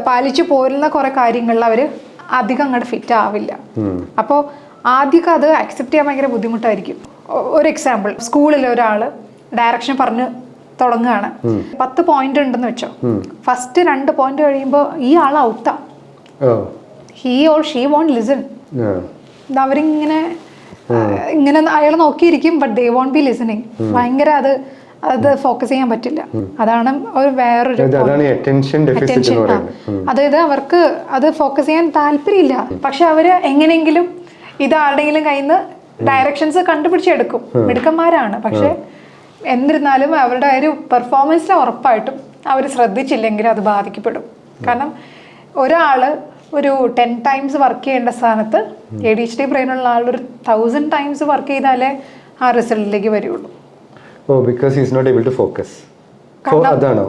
പാലിച്ചു പോരുന്ന കുറെ കാര്യങ്ങളിൽ അവര് അധികം അങ്ങോട്ട് ഫിറ്റ് ആവില്ല. അപ്പോൾ ആദ്യമൊക്കെ അത് അക്സെപ്റ്റ് ചെയ്യാൻ ഭയങ്കര ബുദ്ധിമുട്ടായിരിക്കും. ഒരു എക്സാമ്പിൾ, സ്കൂളിൽ ഒരാള് ഡയറക്ഷൻ പറഞ്ഞ് തുടങ്ങുകയാണ്, 10 പോയിന്റ് ഉണ്ടെന്ന് വെച്ചോ. ഫസ്റ്റ് 2 പോയിന്റ് കഴിയുമ്പോൾ ഈ ആൾ ഔട്ടാ, he or she won't listen. അവരിങ്ങനെ ഇങ്ങനെ അയാൾ നോക്കിയിരിക്കും, but they won't be listening. ഭയങ്കര അത് ഫോക്കസ് ചെയ്യാൻ പറ്റില്ല. അതാണ് ഒരു വേറൊരു അറ്റൻഷൻ. അതായത് അവർക്ക് അത് ഫോക്കസ് ചെയ്യാൻ താല്പര്യമില്ല. പക്ഷെ അവര് എങ്ങനെയെങ്കിലും ഇത് ആരുടെങ്കിലും കയ്യിൽ നിന്ന് ഡയറക്ഷൻസ് കണ്ടുപിടിച്ചെടുക്കും. മിടുക്കന്മാരാണ്. പക്ഷെ എന്നിരുന്നാലും അവരുടെ ഒരു പെർഫോമൻസിൽ ഉറപ്പായിട്ടും അവർ ശ്രദ്ധിച്ചില്ലെങ്കിൽ അത് ബാധിക്കപ്പെടും. കാരണം ഒരാള് ഒരു 10 times വർക്ക് ചെയ്യേണ്ട സ്ഥാനത്ത് ADHD ബ്രെയിനുള്ള ആൾ ഒരു 1000 times വർക്ക് ചെയ്താലേ ആ റിസൾട്ടിലേക്ക് വരുള്ളൂ. because he is not able to focus. അതാണോ